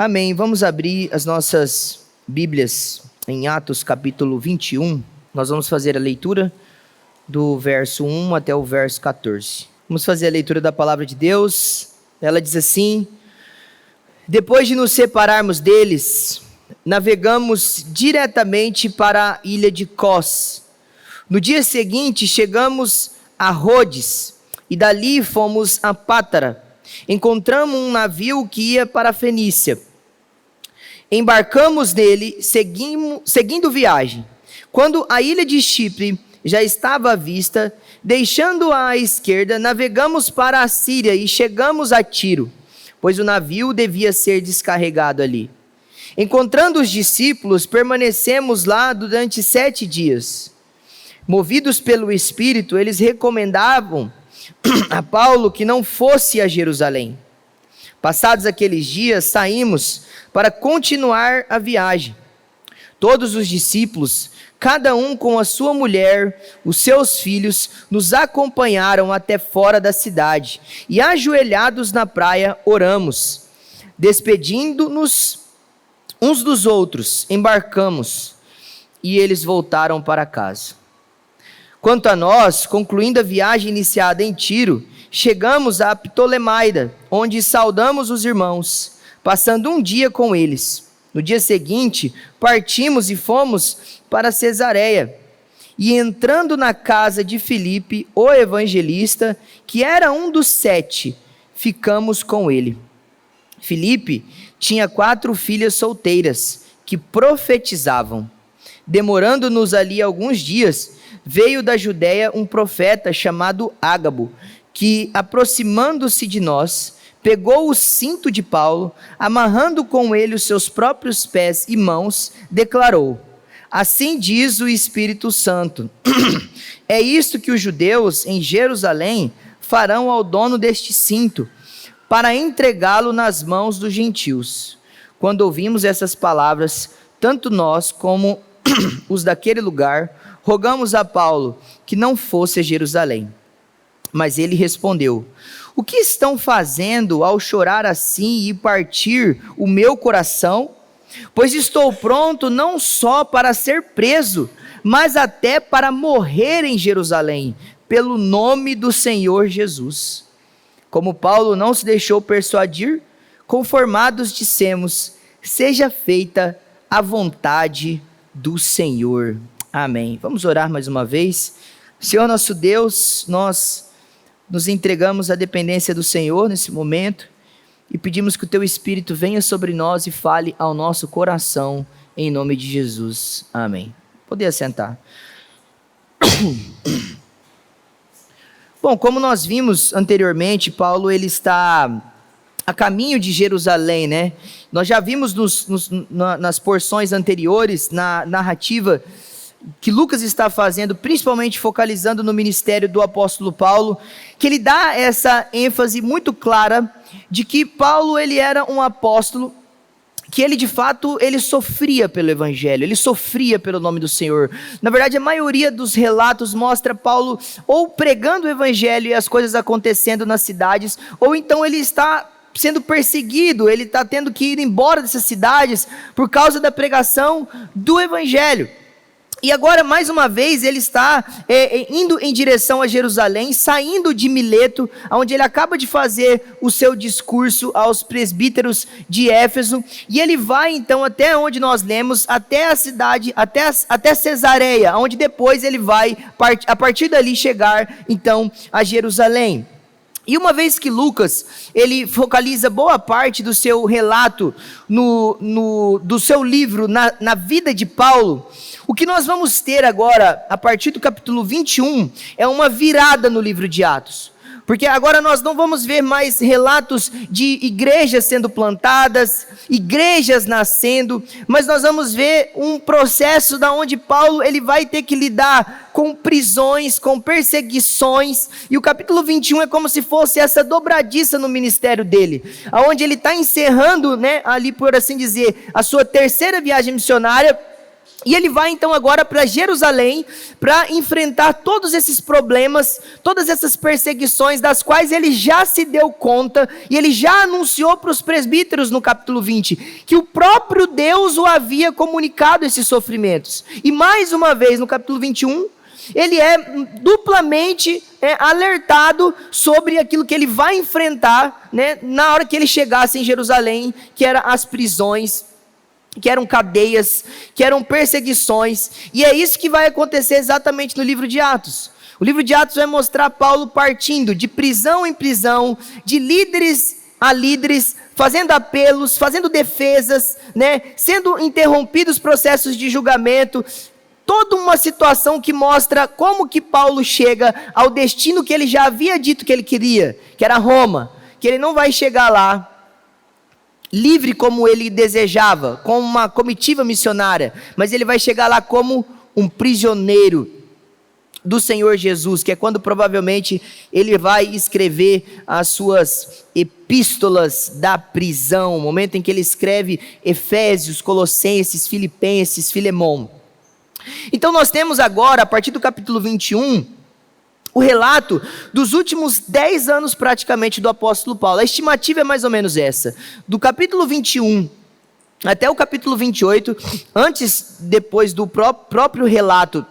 Amém. Vamos abrir as nossas Bíblias em Atos capítulo 21. Nós vamos fazer a leitura do verso 1 até o verso 14. Vamos fazer a leitura da palavra de Deus. Ela diz assim: depois de nos separarmos deles, navegamos diretamente para a ilha de Cós. No dia seguinte, chegamos a Rhodes e dali fomos a Pátara. Encontramos um navio que ia para a Fenícia. Embarcamos nele, seguindo viagem. Quando a ilha de Chipre já estava à vista, deixando-a à esquerda, navegamos para a Síria e chegamos a Tiro, pois o navio devia ser descarregado ali. Encontrando os discípulos, permanecemos lá durante 7 dias. Movidos pelo Espírito, eles recomendavam a Paulo que não fosse a Jerusalém. Passados aqueles dias, saímos para continuar a viagem. Todos os discípulos, cada um com a sua mulher, os seus filhos, nos acompanharam até fora da cidade, e ajoelhados na praia, oramos. Despedindo-nos uns dos outros, embarcamos, e eles voltaram para casa. Quanto a nós, concluindo a viagem iniciada em Tiro, chegamos a Ptolemaida, onde saudamos os irmãos, passando um dia com eles. No dia seguinte, partimos e fomos para Cesareia. E entrando na casa de Filipe, o evangelista, que era um dos 7, ficamos com ele. Filipe tinha 4 filhas solteiras, que profetizavam. Demorando-nos ali alguns dias, veio da Judéia um profeta chamado Ágabo, que, aproximando-se de nós, pegou o cinto de Paulo, amarrando com ele os seus próprios pés e mãos, declarou: assim diz o Espírito Santo, é isto que os judeus em Jerusalém farão ao dono deste cinto, para entregá-lo nas mãos dos gentios. Quando ouvimos essas palavras, tanto nós como os daquele lugar, rogamos a Paulo que não fosse a Jerusalém. Mas ele respondeu: o que estão fazendo ao chorar assim e partir o meu coração? Pois estou pronto não só para ser preso, mas até para morrer em Jerusalém, pelo nome do Senhor Jesus. Como Paulo não se deixou persuadir, conformados dissemos: seja feita a vontade do Senhor. Amém. Vamos orar mais uma vez. Senhor nosso Deus, nós nos entregamos à dependência do Senhor nesse momento e pedimos que o Teu Espírito venha sobre nós e fale ao nosso coração, em nome de Jesus. Amém. Poder assentar. Bom, como nós vimos anteriormente, Paulo ele está a caminho de Jerusalém, né? Nós já vimos nas porções anteriores, na narrativa que Lucas está fazendo, principalmente focalizando no ministério do apóstolo Paulo, que ele dá essa ênfase muito clara de que Paulo ele era um apóstolo, que ele de fato ele sofria pelo evangelho, ele sofria pelo nome do Senhor. Na verdade, a maioria dos relatos mostra Paulo ou pregando o evangelho e as coisas acontecendo nas cidades, ou então ele está sendo perseguido, ele está tendo que ir embora dessas cidades por causa da pregação do evangelho. E agora, mais uma vez, ele está indo em direção a Jerusalém, saindo de Mileto, onde ele acaba de fazer o seu discurso aos presbíteros de Éfeso, e ele vai então até onde nós lemos, até a cidade, até Cesareia, onde depois ele vai, a partir dali, chegar então a Jerusalém. E uma vez que Lucas, ele focaliza boa parte do seu relato, do seu livro, na vida de Paulo, o que nós vamos ter agora, a partir do capítulo 21, é uma virada no livro de Atos. Porque agora nós não vamos ver mais relatos de igrejas sendo plantadas, igrejas nascendo, mas nós vamos ver um processo da onde Paulo ele vai ter que lidar com prisões, com perseguições, e o capítulo 21 é como se fosse essa dobradiça no ministério dele, onde ele está encerrando, ali por assim dizer, a sua terceira viagem missionária, E ele vai então agora para Jerusalém para enfrentar todos esses problemas, todas essas perseguições das quais ele já se deu conta e ele já anunciou para os presbíteros no capítulo 20, que o próprio Deus o havia comunicado esses sofrimentos. E mais uma vez no capítulo 21, ele é duplamente alertado sobre aquilo que ele vai enfrentar, né, na hora que ele chegasse em Jerusalém, que eram as prisões, que eram cadeias, que eram perseguições, e é isso que vai acontecer exatamente no livro de Atos. O livro de Atos vai mostrar Paulo partindo de prisão em prisão, de líderes a líderes, fazendo apelos, fazendo defesas, né, sendo interrompidos processos de julgamento, toda uma situação que mostra como que Paulo chega ao destino que ele já havia dito que ele queria, que era Roma, que ele não vai chegar lá livre como ele desejava, com uma comitiva missionária, mas ele vai chegar lá como um prisioneiro do Senhor Jesus, que é quando provavelmente ele vai escrever as suas epístolas da prisão, o momento em que ele escreve Efésios, Colossenses, Filipenses, Filemão. Então nós temos agora, a partir do capítulo 21, o relato dos últimos 10 anos praticamente do apóstolo Paulo. A estimativa é mais ou menos essa, do capítulo 21 até o capítulo 28, depois do próprio relato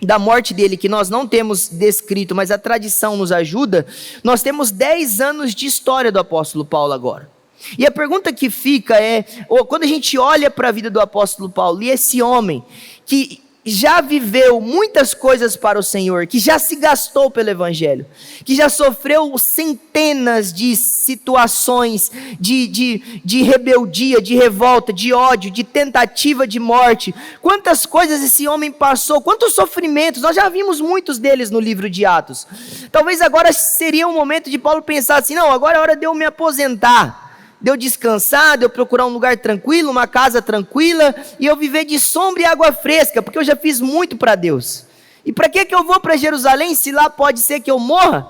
da morte dele, que nós não temos descrito, mas a tradição nos ajuda, nós temos 10 anos de história do apóstolo Paulo agora. E a pergunta que fica é, quando a gente olha para a vida do apóstolo Paulo, e esse homem que já viveu muitas coisas para o Senhor, que já se gastou pelo Evangelho, que já sofreu centenas de situações de rebeldia, de revolta, de ódio, de tentativa de morte. Quantas coisas esse homem passou, quantos sofrimentos, nós já vimos muitos deles no livro de Atos. Talvez agora seria um momento de Paulo pensar assim, não, agora é hora de eu me aposentar, de eu descansar, de eu procurar um lugar tranquilo, uma casa tranquila, e eu viver de sombra e água fresca, porque eu já fiz muito para Deus. E para que eu vou para Jerusalém, se lá pode ser que eu morra?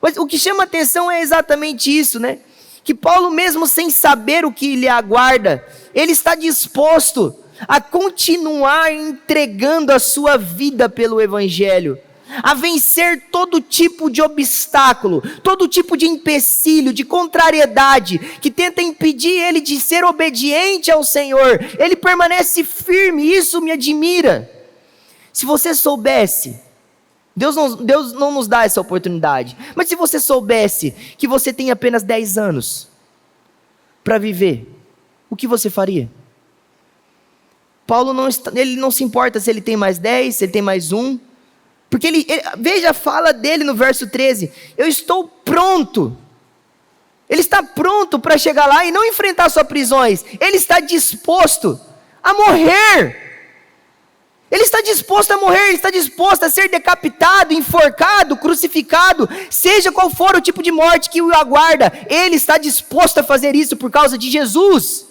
Mas o que chama atenção é exatamente isso, né? Que Paulo, mesmo sem saber o que lhe aguarda, ele está disposto a continuar entregando a sua vida pelo Evangelho, a vencer todo tipo de obstáculo, todo tipo de empecilho, de contrariedade, que tenta impedir ele de ser obediente ao Senhor. Ele permanece firme, isso me admira. Se você soubesse, Deus não nos dá essa oportunidade, mas se você soubesse que você tem apenas 10 anos para viver, o que você faria? Paulo ele não se importa se ele tem mais 10, se ele tem mais 1, porque veja a fala dele no verso 13, eu estou pronto. Ele está pronto para chegar lá e não enfrentar suas prisões, ele está disposto a morrer. Ele está disposto a morrer, ele está disposto a ser decapitado, enforcado, crucificado, seja qual for o tipo de morte que o aguarda, ele está disposto a fazer isso por causa de Jesus.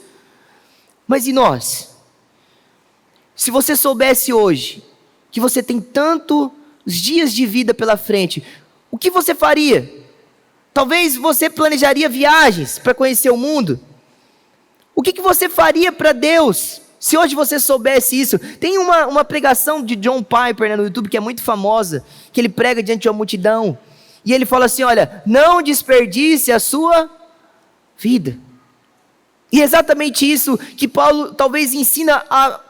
Mas e nós? Se você soubesse hoje que você tem tantos dias de vida pela frente, o que você faria? Talvez você planejaria viagens para conhecer o mundo. O que você faria para Deus, se hoje você soubesse isso? Tem uma pregação de John Piper, né, no YouTube, que é muito famosa, que ele prega diante de uma multidão, e ele fala assim, olha, não desperdice a sua vida. E é exatamente isso que Paulo talvez ensina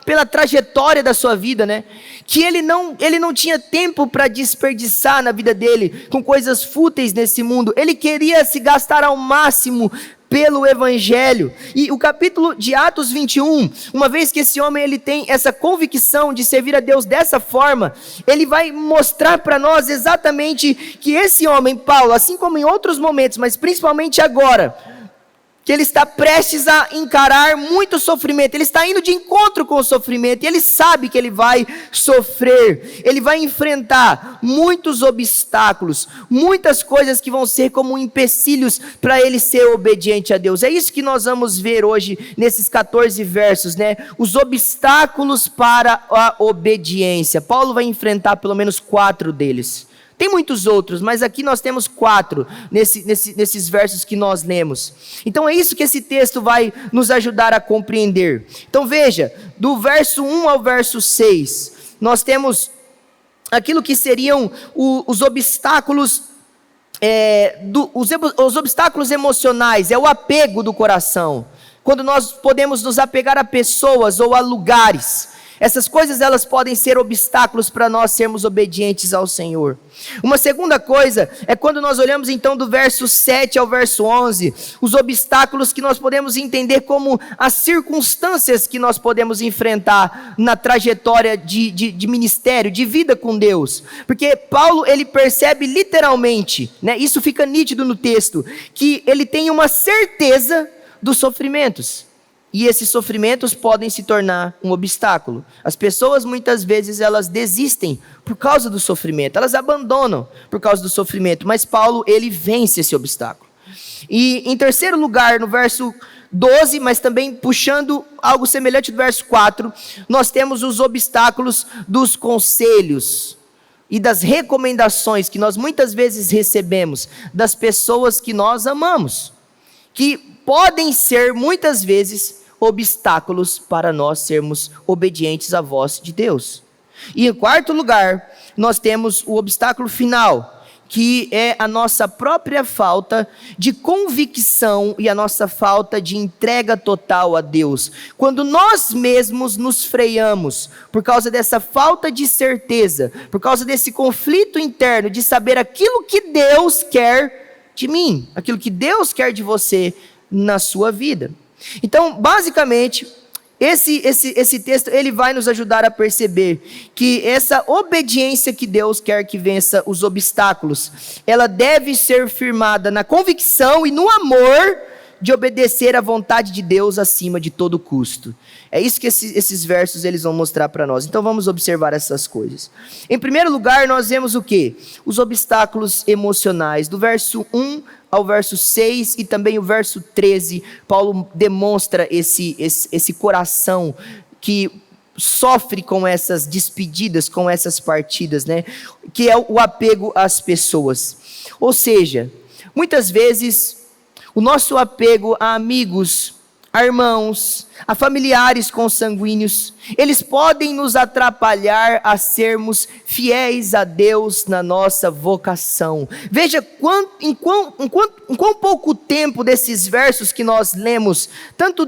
pela trajetória da sua vida, né? Que ele não tinha tempo para desperdiçar na vida dele com coisas fúteis nesse mundo. Ele queria se gastar ao máximo pelo Evangelho. E o capítulo de Atos 21, uma vez que esse homem ele tem essa convicção de servir a Deus dessa forma, ele vai mostrar para nós exatamente que esse homem, Paulo, assim como em outros momentos, mas principalmente agora, que ele está prestes a encarar muito sofrimento, ele está indo de encontro com o sofrimento, e ele sabe que ele vai sofrer, ele vai enfrentar muitos obstáculos, muitas coisas que vão ser como empecilhos para ele ser obediente a Deus. É isso que nós vamos ver hoje nesses 14 versos, né? Os obstáculos para a obediência. Paulo vai enfrentar pelo menos 4 deles. Tem muitos outros, mas aqui nós temos 4 nesses versos que nós lemos. Então é isso que esse texto vai nos ajudar a compreender. Então veja, do verso 1 ao verso 6, nós temos aquilo que seriam os obstáculos, os obstáculos emocionais, é o apego do coração. Quando nós podemos nos apegar a pessoas ou a lugares. Essas coisas elas podem ser obstáculos para nós sermos obedientes ao Senhor. Uma segunda coisa é quando nós olhamos então do verso 7 ao verso 11, os obstáculos que nós podemos entender como as circunstâncias que nós podemos enfrentar na trajetória de ministério, de vida com Deus. Porque Paulo ele percebe literalmente, né, isso fica nítido no texto, que ele tem uma certeza dos sofrimentos. E esses sofrimentos podem se tornar um obstáculo. As pessoas muitas vezes elas desistem por causa do sofrimento, elas abandonam por causa do sofrimento, mas Paulo ele vence esse obstáculo. E em terceiro lugar, no verso 12, mas também puxando algo semelhante do verso 4, nós temos os obstáculos dos conselhos e das recomendações que nós muitas vezes recebemos das pessoas que nós amamos, que podem ser muitas vezes obstáculos para nós sermos obedientes à voz de Deus. E em quarto lugar, nós temos o obstáculo final, que é a nossa própria falta de convicção e a nossa falta de entrega total a Deus. Quando nós mesmos nos freamos por causa dessa falta de certeza, por causa desse conflito interno de saber aquilo que Deus quer de mim, aquilo que Deus quer de você na sua vida. Então, basicamente, esse texto ele vai nos ajudar a perceber que essa obediência que Deus quer que vença os obstáculos, ela deve ser firmada na convicção e no amor de obedecer à vontade de Deus acima de todo custo. É isso que esses versos eles vão mostrar para nós. Então vamos observar essas coisas. Em primeiro lugar, nós vemos o quê? Os obstáculos emocionais. Do verso 1 ao verso 6 e também o verso 13, Paulo demonstra esse coração que sofre com essas despedidas, com essas partidas, né? Que é o apego às pessoas. Ou seja, muitas vezes o nosso apego a amigos, a irmãos, a familiares consanguíneos, eles podem nos atrapalhar a sermos fiéis a Deus na nossa vocação. Veja em quão pouco tempo desses versos que nós lemos, tanto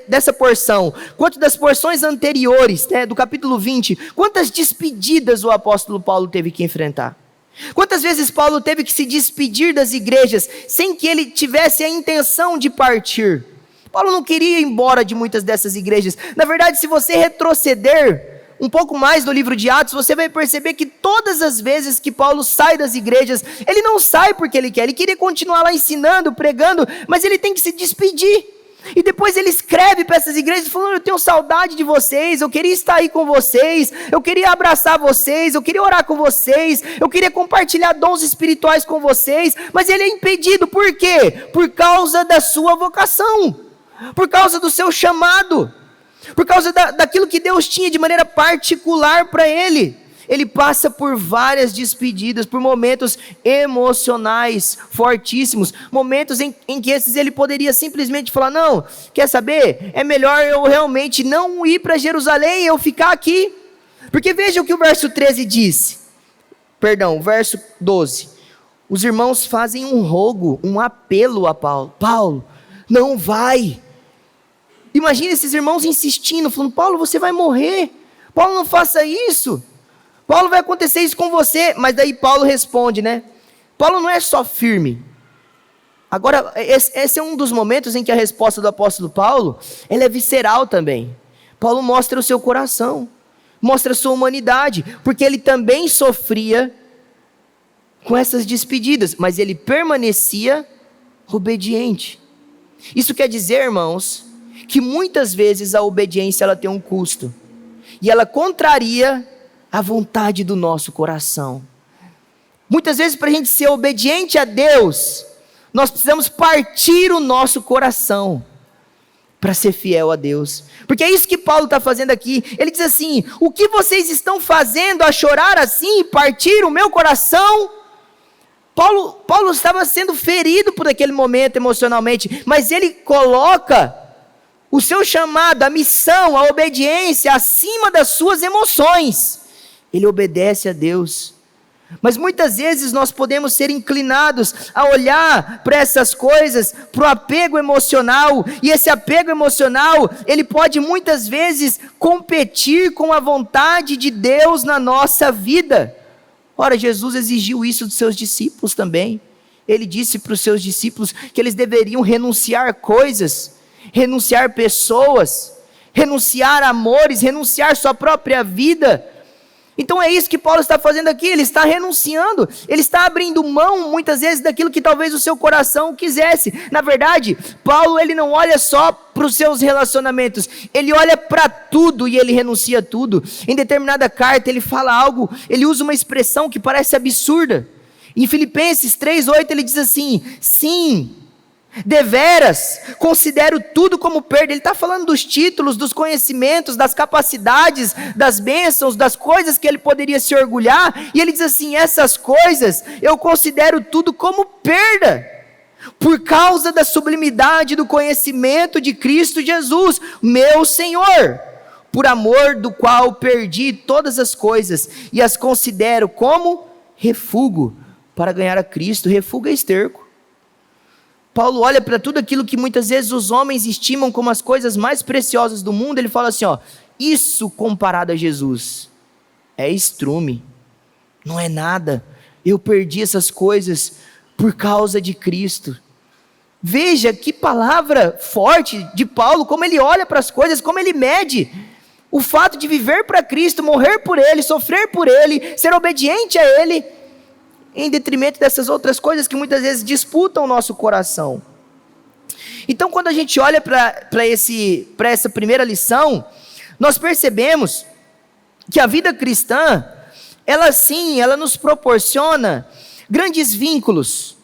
dessa porção, quanto das porções anteriores, né, do capítulo 20, quantas despedidas o apóstolo Paulo teve que enfrentar. Quantas vezes Paulo teve que se despedir das igrejas sem que ele tivesse a intenção de partir? Paulo não queria ir embora de muitas dessas igrejas. Na verdade, se você retroceder um pouco mais no livro de Atos, você vai perceber que todas as vezes que Paulo sai das igrejas, ele não sai porque ele quer, ele queria continuar lá ensinando, pregando, mas ele tem que se despedir. E depois ele escreve para essas igrejas falando: eu tenho saudade de vocês, eu queria estar aí com vocês, eu queria abraçar vocês, eu queria orar com vocês, eu queria compartilhar dons espirituais com vocês, mas ele é impedido. Por quê? Por causa da sua vocação, por causa do seu chamado, por causa daquilo que Deus tinha de maneira particular para ele. Ele passa por várias despedidas, por momentos emocionais fortíssimos, momentos em que ele poderia simplesmente falar: não, quer saber? É melhor eu realmente não ir para Jerusalém e eu ficar aqui. Porque veja o que o verso 13 diz. Perdão, o verso 12. Os irmãos fazem um rogo, um apelo a Paulo. Paulo, não vai. Imagina esses irmãos insistindo, falando: Paulo, você vai morrer. Paulo, não faça isso. Paulo, vai acontecer isso com você. Mas daí Paulo responde, né? Paulo não é só firme. Agora, esse é um dos momentos em que a resposta do apóstolo Paulo, ela é visceral também. Paulo mostra o seu coração, mostra a sua humanidade, porque ele também sofria com essas despedidas, mas ele permanecia obediente. Isso quer dizer, irmãos, que muitas vezes a obediência ela tem um custo, e ela contraria a vontade do nosso coração. Muitas vezes, para a gente ser obediente a Deus, nós precisamos partir o nosso coração. para ser fiel a Deus. Porque é isso que Paulo está fazendo aqui. Ele diz assim: o que vocês estão fazendo a chorar assim e partir o meu coração? Paulo estava sendo ferido por aquele momento emocionalmente, mas ele coloca o seu chamado, a missão, a obediência acima das suas emoções. Ele obedece a Deus. Mas muitas vezes nós podemos ser inclinados a olhar para essas coisas, para o apego emocional, e esse apego emocional, ele pode muitas vezes competir com a vontade de Deus na nossa vida. Ora, Jesus exigiu isso dos seus discípulos também. Ele disse para os seus discípulos que eles deveriam renunciar coisas, renunciar pessoas, renunciar amores, renunciar sua própria vida. Então é isso que Paulo está fazendo aqui, ele está renunciando, ele está abrindo mão muitas vezes daquilo que talvez o seu coração quisesse. Na verdade, Paulo ele não olha só para os seus relacionamentos, ele olha para tudo e ele renuncia a tudo. Em determinada carta ele fala algo, ele usa uma expressão que parece absurda. Em Filipenses 3:8 ele diz assim: sim, deveras, considero tudo como perda. Ele está falando dos títulos, dos conhecimentos, das capacidades, das bênçãos, das coisas que ele poderia se orgulhar, e ele diz assim: essas coisas eu considero tudo como perda, por causa da sublimidade do conhecimento de Cristo Jesus, meu Senhor, por amor do qual perdi todas as coisas, e as considero como refúgio, para ganhar a Cristo. Refúgio é esterco. Paulo olha para tudo aquilo que muitas vezes os homens estimam como as coisas mais preciosas do mundo, ele fala assim: ó, isso comparado a Jesus é estrume, não é nada, eu perdi essas coisas por causa de Cristo. Veja que palavra forte de Paulo, como ele olha para as coisas, como ele mede o fato de viver para Cristo, morrer por Ele, sofrer por Ele, ser obediente a Ele, em detrimento dessas outras coisas que muitas vezes disputam o nosso coração. Então, quando a gente olha para essa primeira lição, nós percebemos que a vida cristã, ela nos proporciona grandes vínculos,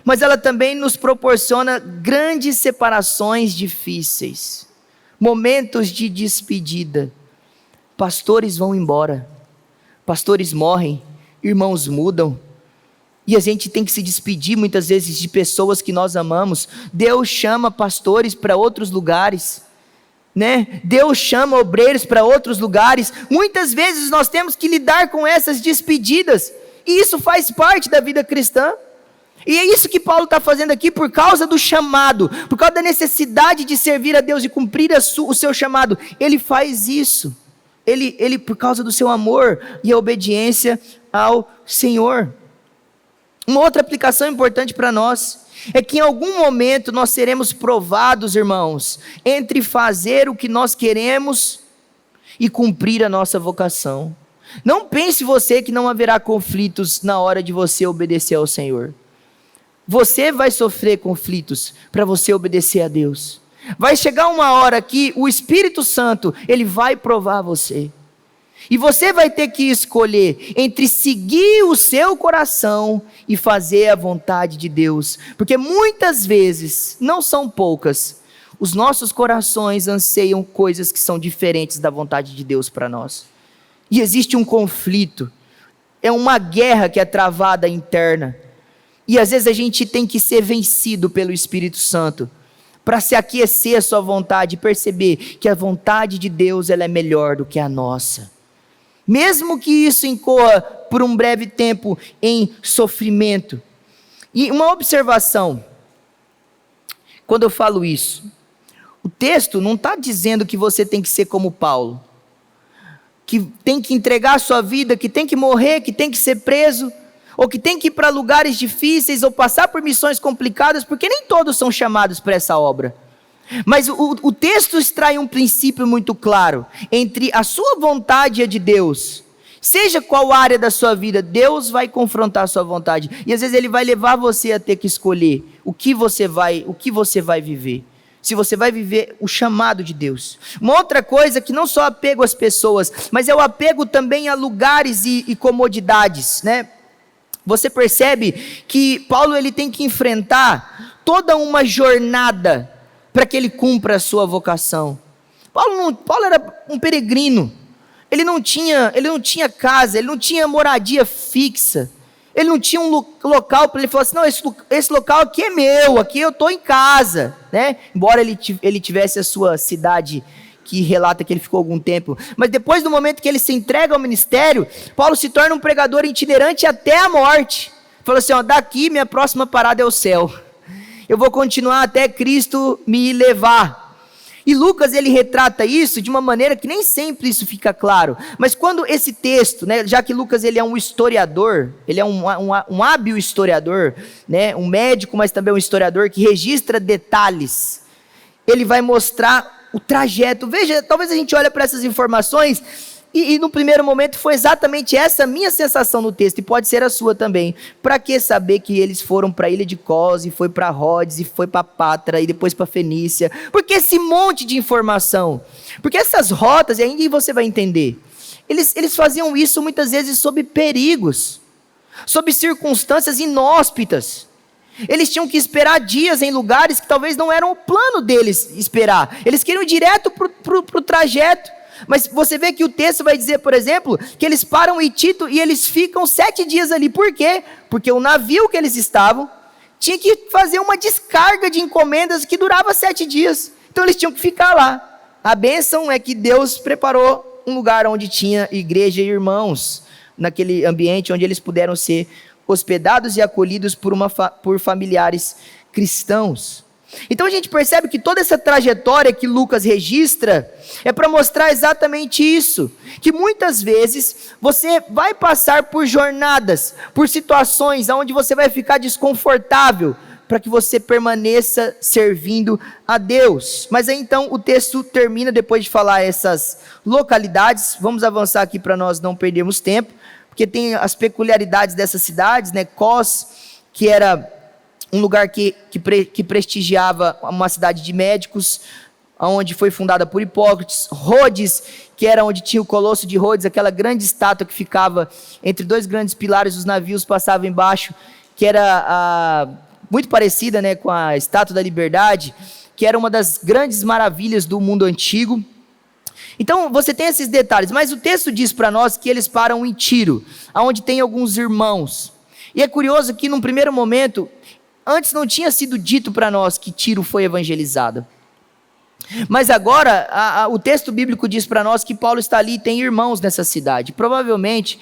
mas ela também nos proporciona grandes separações difíceis, momentos de despedida. Pastores vão embora, pastores morrem, irmãos mudam, e a gente tem que se despedir muitas vezes de pessoas que nós amamos. Deus chama pastores para outros lugares, né? Deus chama obreiros para outros lugares. Muitas vezes nós temos que lidar com essas despedidas, e isso faz parte da vida cristã. E é isso que Paulo está fazendo aqui, por causa do chamado, por causa da necessidade de servir a Deus e cumprir o seu chamado. Ele faz isso, ele por causa do seu amor e a obediência ao Senhor. Uma outra aplicação importante para nós é que em algum momento nós seremos provados, irmãos, entre fazer o que nós queremos e cumprir a nossa vocação. Não pense você que não haverá conflitos na hora de você obedecer ao Senhor. Você vai sofrer conflitos para você obedecer a Deus. Vai chegar uma hora que o Espírito Santo, ele vai provar você. E você vai ter que escolher entre seguir o seu coração e fazer a vontade de Deus. Porque muitas vezes, não são poucas, os nossos corações anseiam coisas que são diferentes da vontade de Deus para nós. E existe um conflito, é uma guerra que é travada interna. E às vezes a gente tem que ser vencido pelo Espírito Santo, para se aquecer a sua vontade e perceber que a vontade de Deus ela é melhor do que a nossa. Mesmo que isso incorra por um breve tempo em sofrimento. E uma observação, quando eu falo isso, o texto não está dizendo que você tem que ser como Paulo, que tem que entregar a sua vida, que tem que morrer, que tem que ser preso, ou que tem que ir para lugares difíceis, ou passar por missões complicadas, porque nem todos são chamados para essa obra. Mas o texto extrai um princípio muito claro, entre a sua vontade e a de Deus. Seja qual área da sua vida, Deus vai confrontar a sua vontade, e às vezes Ele vai levar você a ter que escolher o que você vai viver. Se você vai viver o chamado de Deus. Uma outra coisa que não só apego às pessoas, mas é o apego também a lugares e comodidades, né? Você percebe que Paulo ele tem que enfrentar toda uma jornada para que ele cumpra a sua vocação. Paulo era um peregrino, ele não tinha casa, ele não tinha moradia fixa, ele não tinha um local para ele falar assim, não, esse local aqui é meu, aqui eu estou em casa, né? Embora ele tivesse a sua cidade, que relata que ele ficou algum tempo, mas depois do momento que ele se entrega ao ministério, Paulo se torna um pregador itinerante até a morte. Falou assim, daqui minha próxima parada é o céu, eu vou continuar até Cristo me levar. E Lucas, ele retrata isso de uma maneira que nem sempre isso fica claro, mas quando esse texto, né, já que Lucas ele é um historiador, ele é um hábil historiador, né, um médico, mas também um historiador que registra detalhes, ele vai mostrar o trajeto. Veja, talvez a gente olhe para essas informações e no primeiro momento foi exatamente essa minha sensação no texto, e pode ser a sua também. Para que saber que eles foram para a ilha de Cos, e foi para Rhodes, e foi para Patra, e depois para Fenícia? Porque esse monte de informação? Porque essas rotas, e aí você vai entender, eles faziam isso muitas vezes sob perigos, sob circunstâncias inóspitas. Eles tinham que esperar dias em lugares que talvez não eram o plano deles esperar. Eles queriam ir direto para o trajeto. Mas você vê que o texto vai dizer, por exemplo, que eles param em Tito e eles ficam 7 dias ali. Por quê? Porque o navio que eles estavam tinha que fazer uma descarga de encomendas que durava 7 dias. Então eles tinham que ficar lá. A bênção é que Deus preparou um lugar onde tinha igreja e irmãos, naquele ambiente onde eles puderam ser hospedados e acolhidos por familiares cristãos. Então a gente percebe que toda essa trajetória que Lucas registra é para mostrar exatamente isso, que muitas vezes você vai passar por jornadas, por situações onde você vai ficar desconfortável, para que você permaneça servindo a Deus. Mas aí então o texto termina, depois de falar essas localidades, vamos avançar aqui para nós não perdermos tempo, porque tem as peculiaridades dessas cidades, né? Cos, que era um lugar que prestigiava uma cidade de médicos, onde foi fundada por Hipócrates. Rhodes, que era onde tinha o Colosso de Rhodes, aquela grande estátua que ficava entre 2 grandes pilares, os navios passavam embaixo, que era muito parecida, né, com a Estátua da Liberdade, que era uma das grandes maravilhas do mundo antigo. Então você tem esses detalhes, mas o texto diz para nós que eles param em Tiro, onde tem alguns irmãos. E é curioso que num primeiro momento, antes não tinha sido dito para nós que Tiro foi evangelizada. Mas agora, o texto bíblico diz para nós que Paulo está ali e tem irmãos nessa cidade. Provavelmente,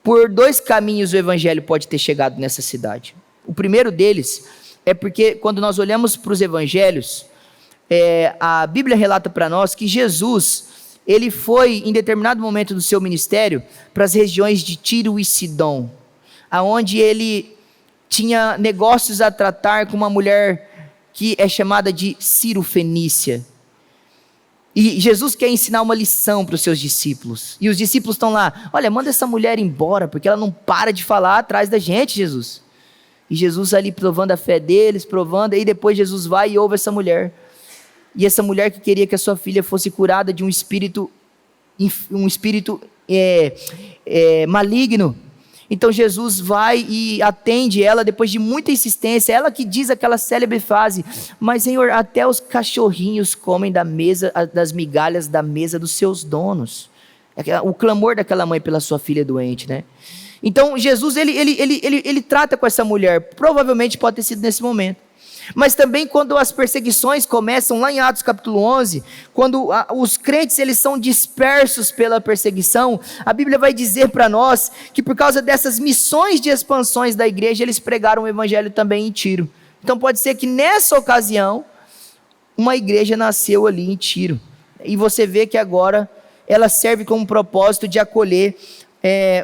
por 2 caminhos o evangelho pode ter chegado nessa cidade. O primeiro deles é porque quando nós olhamos para os evangelhos, a Bíblia relata para nós que Jesus, ele foi em determinado momento do seu ministério para as regiões de Tiro e Sidom, aonde ele tinha negócios a tratar com uma mulher que é chamada de Ciro-fenícia. E Jesus quer ensinar uma lição para os seus discípulos. E os discípulos estão lá, olha, manda essa mulher embora, porque ela não para de falar atrás da gente, Jesus. E Jesus ali provando a fé deles, provando, e depois Jesus vai e ouve essa mulher. E essa mulher que queria que a sua filha fosse curada de um espírito maligno. Então Jesus vai e atende ela depois de muita insistência. Ela que diz aquela célebre frase: mas Senhor, até os cachorrinhos comem das migalhas da mesa dos seus donos. O clamor daquela mãe pela sua filha doente, né? Então Jesus ele trata com essa mulher. Provavelmente pode ter sido nesse momento. Mas também quando as perseguições começam, lá em Atos capítulo 11, quando os crentes eles são dispersos pela perseguição, a Bíblia vai dizer para nós que por causa dessas missões de expansões da igreja, eles pregaram o evangelho também em Tiro. Então pode ser que nessa ocasião, uma igreja nasceu ali em Tiro. E você vê que agora ela serve como propósito de acolher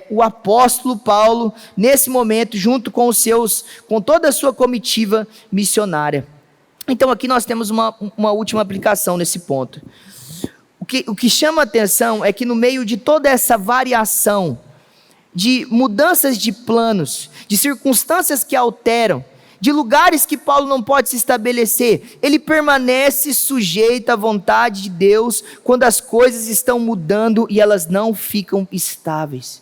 o apóstolo Paulo, nesse momento, junto com toda a sua comitiva missionária. Então aqui nós temos uma última aplicação nesse ponto. O que chama a atenção é que no meio de toda essa variação, de mudanças de planos, de circunstâncias que alteram, de lugares que Paulo não pode se estabelecer, ele permanece sujeito à vontade de Deus quando as coisas estão mudando e elas não ficam estáveis.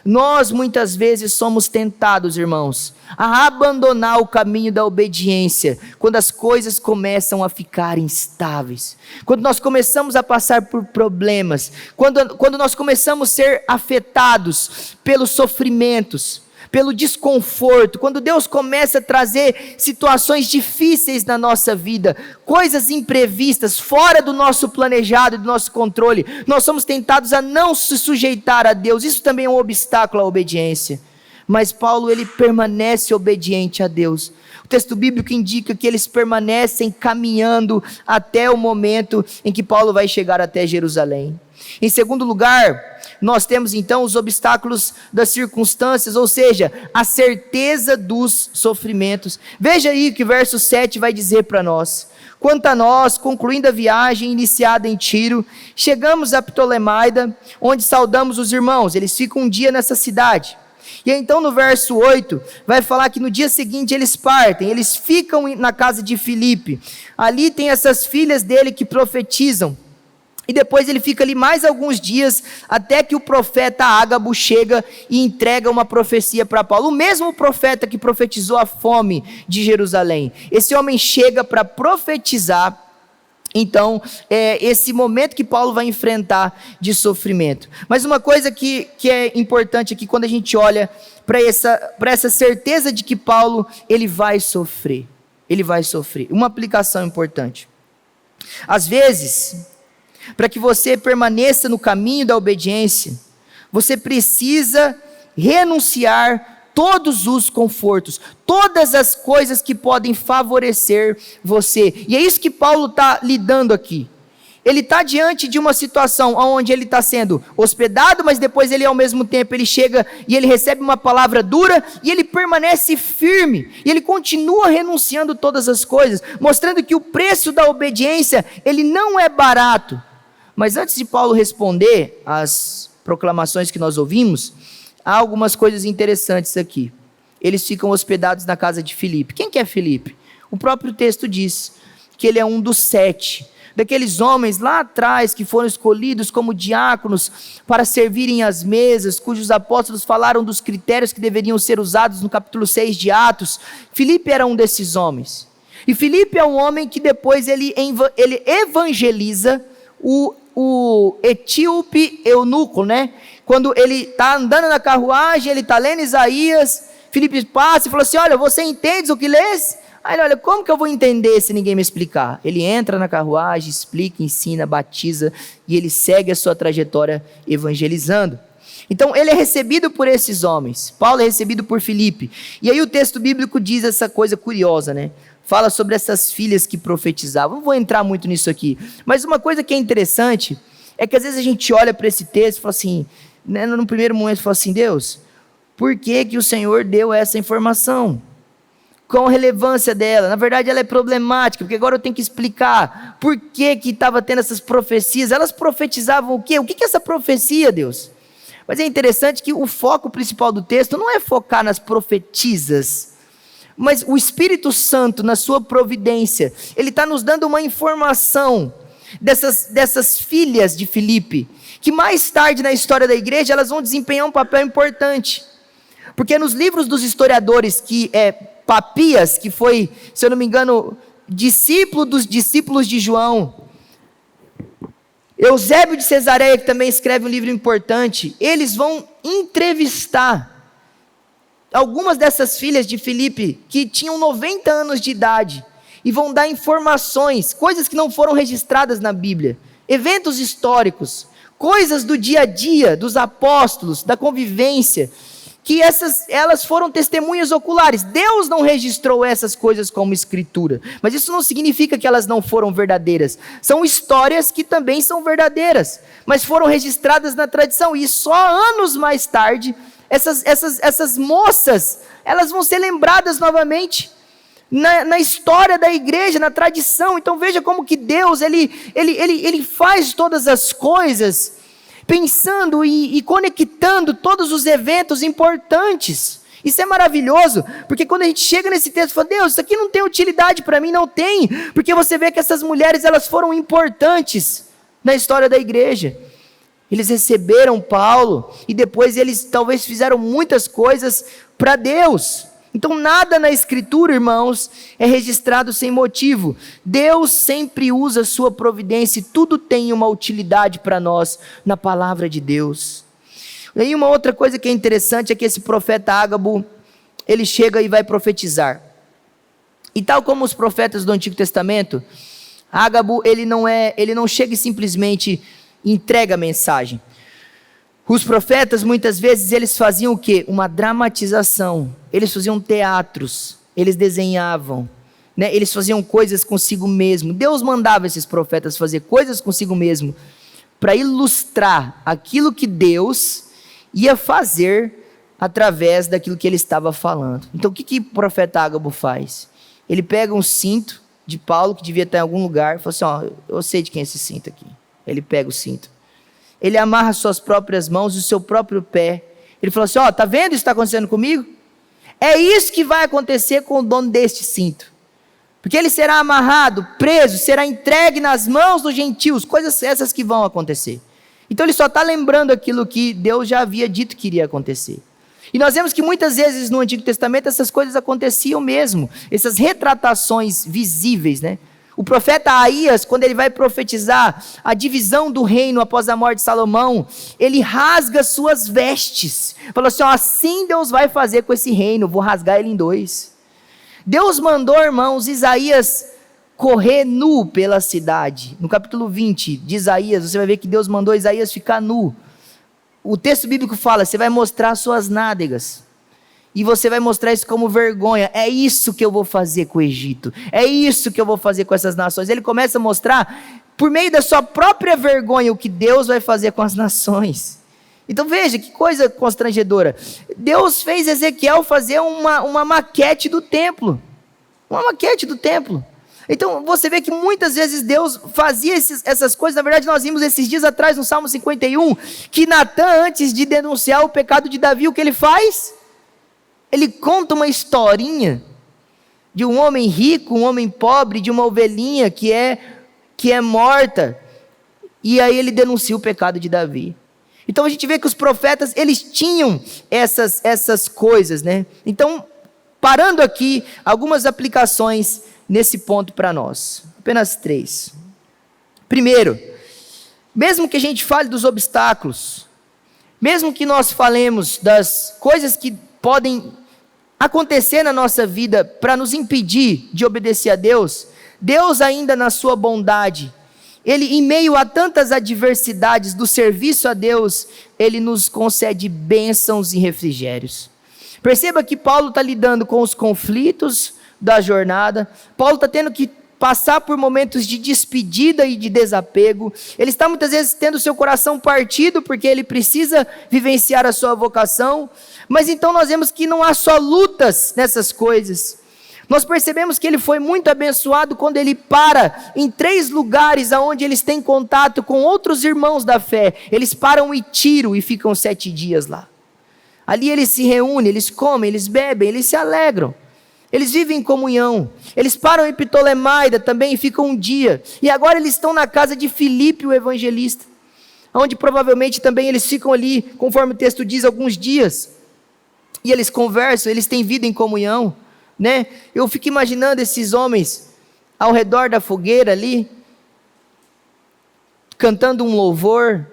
Nós muitas vezes somos tentados, irmãos, a abandonar o caminho da obediência, quando as coisas começam a ficar instáveis, quando nós começamos a passar por problemas, quando nós começamos a ser afetados pelos sofrimentos, pelo desconforto, quando Deus começa a trazer situações difíceis na nossa vida, coisas imprevistas, fora do nosso planejado, do nosso controle, nós somos tentados a não se sujeitar a Deus. Isso também é um obstáculo à obediência. Mas Paulo, ele permanece obediente a Deus. O texto bíblico indica que eles permanecem caminhando até o momento em que Paulo vai chegar até Jerusalém. Em segundo lugar, nós temos então os obstáculos das circunstâncias, ou seja, a certeza dos sofrimentos. Veja aí o que o verso 7 vai dizer para nós. Quanto a nós, concluindo a viagem iniciada em Tiro, chegamos a Ptolemaida, onde saudamos os irmãos. Eles ficam um dia nessa cidade. E então no verso 8, vai falar que no dia seguinte eles partem, eles ficam na casa de Filipe. Ali tem essas filhas dele que profetizam. E depois ele fica ali mais alguns dias, até que o profeta Ágabo chega e entrega uma profecia para Paulo. O mesmo profeta que profetizou a fome de Jerusalém. Esse homem chega para profetizar, então, esse momento que Paulo vai enfrentar de sofrimento. Mas uma coisa que é importante aqui, quando a gente olha para essa certeza de que Paulo, ele vai sofrer. Ele vai sofrer. Uma aplicação importante. Às vezes, para que você permaneça no caminho da obediência, você precisa renunciar todos os confortos, todas as coisas que podem favorecer você. E é isso que Paulo está lidando aqui. Ele está diante de uma situação onde ele está sendo hospedado, mas depois ele ao mesmo tempo ele chega e ele recebe uma palavra dura e ele permanece firme. E ele continua renunciando todas as coisas, mostrando que o preço da obediência, ele não é barato. Mas antes de Paulo responder às proclamações que nós ouvimos, há algumas coisas interessantes aqui. Eles ficam hospedados na casa de Filipe. Quem que é Filipe? O próprio texto diz que ele é um dos 7, daqueles homens lá atrás que foram escolhidos como diáconos para servirem às mesas, cujos apóstolos falaram dos critérios que deveriam ser usados no capítulo 6 de Atos. Filipe era um desses homens. E Filipe é um homem que depois ele evangeliza o etíope eunuco, né? Quando ele está andando na carruagem, ele está lendo Isaías, Filipe passa e falou assim: olha, você entende o que lês? Aí ele, olha, como que eu vou entender se ninguém me explicar? Ele entra na carruagem, explica, ensina, batiza, e ele segue a sua trajetória evangelizando. Então ele é recebido por esses homens, Paulo é recebido por Filipe, e aí o texto bíblico diz essa coisa curiosa, né? Fala sobre essas filhas que profetizavam. Não vou entrar muito nisso aqui, mas uma coisa que é interessante, é que às vezes a gente olha para esse texto e fala assim, né, no primeiro momento fala assim, Deus, por que que o Senhor deu essa informação? Qual a relevância dela? Na verdade ela é problemática, porque agora eu tenho que explicar por que que estava tendo essas profecias. Elas profetizavam o quê? O que que é essa profecia, Deus? Mas é interessante que o foco principal do texto não é focar nas profetisas, mas o Espírito Santo, na sua providência, ele está nos dando uma informação dessas filhas de Filipe, que mais tarde na história da igreja, elas vão desempenhar um papel importante. Porque nos livros dos historiadores, Papias, que foi, se eu não me engano, discípulo dos discípulos de João, Eusébio de Cesareia, que também escreve um livro importante, eles vão entrevistar algumas dessas filhas de Filipe, que tinham 90 anos de idade, e vão dar informações, coisas que não foram registradas na Bíblia, eventos históricos, coisas do dia a dia, dos apóstolos, da convivência, que elas foram testemunhas oculares. Deus não registrou essas coisas como escritura, mas isso não significa que elas não foram verdadeiras. São histórias que também são verdadeiras, mas foram registradas na tradição, e só anos mais tarde, essas moças, elas vão ser lembradas novamente na história da igreja, na tradição. Então veja como que Deus, ele faz todas as coisas, pensando e conectando todos os eventos importantes. Isso é maravilhoso, porque quando a gente chega nesse texto, fala, Deus, isso aqui não tem utilidade para mim. Não tem, porque você vê que essas mulheres, elas foram importantes na história da igreja. Eles receberam Paulo e depois eles talvez fizeram muitas coisas para Deus. Então nada na Escritura, irmãos, é registrado sem motivo. Deus sempre usa a sua providência e tudo tem uma utilidade para nós na palavra de Deus. E aí uma outra coisa que é interessante é que esse profeta Ágabo, ele chega e vai profetizar. E tal como os profetas do Antigo Testamento, Ágabo, ele não chega e simplesmente entrega a mensagem. Os profetas, muitas vezes, eles faziam o quê? Uma dramatização. Eles faziam teatros, eles desenhavam, né? Eles faziam coisas consigo mesmo. Deus mandava esses profetas fazer coisas consigo mesmo, para ilustrar aquilo que Deus ia fazer através daquilo que ele estava falando. Então, o que o profeta Ágabo faz? Ele pega um cinto de Paulo, que devia estar em algum lugar, e fala assim, eu sei de quem é esse cinto aqui. Ele pega o cinto. Ele amarra suas próprias mãos e o seu próprio pé. Ele fala assim, tá vendo isso que está acontecendo comigo? É isso que vai acontecer com o dono deste cinto. Porque ele será amarrado, preso, será entregue nas mãos dos gentios, coisas essas que vão acontecer. Então ele só está lembrando aquilo que Deus já havia dito que iria acontecer. E nós vemos que muitas vezes no Antigo Testamento essas coisas aconteciam mesmo, essas retratações visíveis, né? O profeta Aías, quando ele vai profetizar a divisão do reino após a morte de Salomão, ele rasga suas vestes. Falou assim, assim Deus vai fazer com esse reino, vou rasgar ele em dois. Deus mandou, irmãos, Isaías correr nu pela cidade. No capítulo 20 de Isaías, você vai ver que Deus mandou Isaías ficar nu. O texto bíblico fala, você vai mostrar suas nádegas. E você vai mostrar isso como vergonha. É isso que eu vou fazer com o Egito. É isso que eu vou fazer com essas nações. Ele começa a mostrar, por meio da sua própria vergonha, o que Deus vai fazer com as nações. Então veja, que coisa constrangedora. Deus fez Ezequiel fazer uma maquete do templo. Uma maquete do templo. Então você vê que muitas vezes Deus fazia essas coisas. Na verdade nós vimos esses dias atrás no Salmo 51, que Natã, antes de denunciar o pecado de Davi, o que ele faz? Ele conta uma historinha de um homem rico, um homem pobre, de uma ovelhinha que é morta. E aí ele denuncia o pecado de Davi. Então a gente vê que os profetas, eles tinham essas coisas, né? Então, parando aqui, algumas aplicações nesse ponto para nós. Apenas 3. Primeiro, mesmo que a gente fale dos obstáculos, mesmo que nós falemos das coisas que podem acontecer na nossa vida para nos impedir de obedecer a Deus, Deus ainda na sua bondade, Ele em meio a tantas adversidades do serviço a Deus, Ele nos concede bênçãos e refrigérios. Perceba que Paulo está lidando com os conflitos da jornada, Paulo está tendo que passar por momentos de despedida e de desapego, ele está muitas vezes tendo seu coração partido, porque ele precisa vivenciar a sua vocação, mas então nós vemos que não há só lutas nessas coisas. Nós percebemos que ele foi muito abençoado quando ele para em 3 lugares onde eles têm contato com outros irmãos da fé. Eles param em Tiro e ficam 7 dias lá. Ali eles se reúnem, eles comem, eles bebem, eles se alegram. Eles vivem em comunhão. Eles param em Ptolemaida também e ficam um dia. E agora eles estão na casa de Filipe, o evangelista, onde provavelmente também eles ficam ali, conforme o texto diz, alguns dias. E eles conversam, eles têm vida em comunhão, né? Eu fico imaginando esses homens ao redor da fogueira ali, cantando um louvor,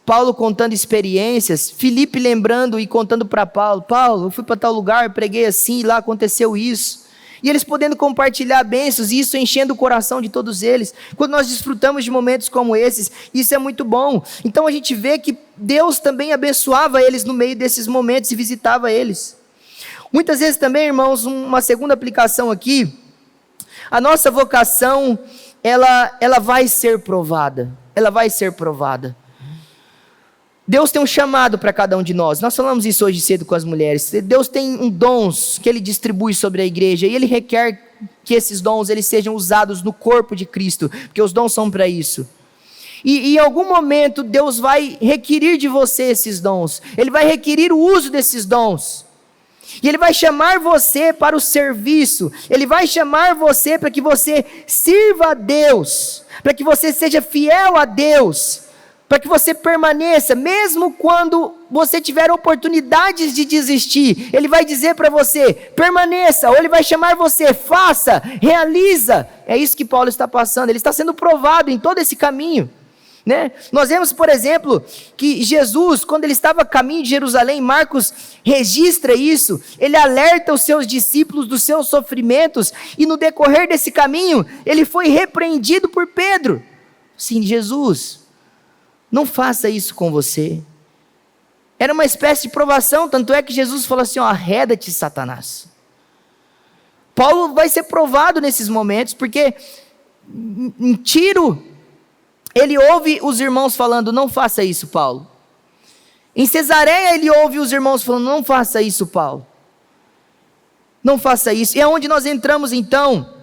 Paulo contando experiências, Filipe lembrando e contando para Paulo, eu fui para tal lugar, preguei assim, lá aconteceu isso, e eles podendo compartilhar bênçãos, e isso enchendo o coração de todos eles. Quando nós desfrutamos de momentos como esses, isso é muito bom. Então a gente vê que Deus também abençoava eles no meio desses momentos e visitava eles. Muitas vezes também, irmãos, uma segunda aplicação aqui, a nossa vocação, ela vai ser provada, Deus tem um chamado para cada um de nós. Nós falamos isso hoje cedo com as mulheres. Deus tem dons que Ele distribui sobre a igreja, e Ele requer que esses dons eles sejam usados no corpo de Cristo, porque os dons são para isso. E em algum momento Deus vai requerir de você esses dons, Ele vai requerir o uso desses dons, e Ele vai chamar você para o serviço, Ele vai chamar você para que você sirva a Deus, para que você seja fiel a Deus, para que você permaneça, mesmo quando você tiver oportunidades de desistir. Ele vai dizer para você, permaneça, ou ele vai chamar você, faça, realiza. É isso que Paulo está passando, ele está sendo provado em todo esse caminho, né? Nós vemos, por exemplo, que Jesus, quando ele estava a caminho de Jerusalém, Marcos registra isso, ele alerta os seus discípulos dos seus sofrimentos, e no decorrer desse caminho, ele foi repreendido por Pedro. Sim, Jesus, não faça isso com você. Era uma espécie de provação, tanto é que Jesus falou assim, arreda-te, Satanás. Paulo vai ser provado nesses momentos, porque em Tiro, ele ouve os irmãos falando, não faça isso, Paulo. Em Cesareia, ele ouve os irmãos falando, não faça isso, Paulo. Não faça isso. E é onde nós entramos, então,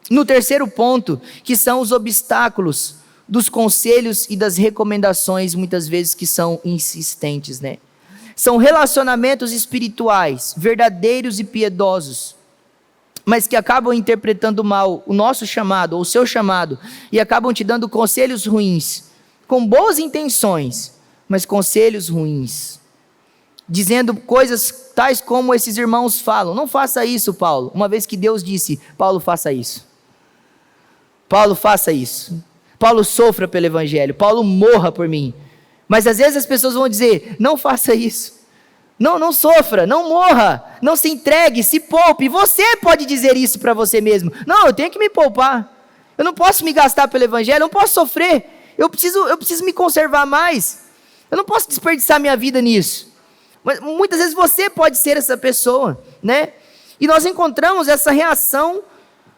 no terceiro ponto, que são os obstáculos dos conselhos e das recomendações, muitas vezes que são insistentes, né? São relacionamentos espirituais, verdadeiros e piedosos, mas que acabam interpretando mal o nosso chamado, ou o seu chamado, e acabam te dando conselhos ruins, com boas intenções, mas conselhos ruins, dizendo coisas tais como esses irmãos falam, não faça isso, Paulo, uma vez que Deus disse, Paulo, faça isso. Paulo, faça isso. Paulo, sofra pelo evangelho. Paulo, morra por mim. Mas às vezes as pessoas vão dizer, não faça isso. Não sofra, não morra, não se entregue, se poupe. Você pode dizer isso para você mesmo. Não, eu tenho que me poupar. Eu não posso me gastar pelo evangelho, eu não posso sofrer. Eu preciso me conservar mais. Eu não posso desperdiçar minha vida nisso. Mas muitas vezes você pode ser essa pessoa, né? E nós encontramos essa reação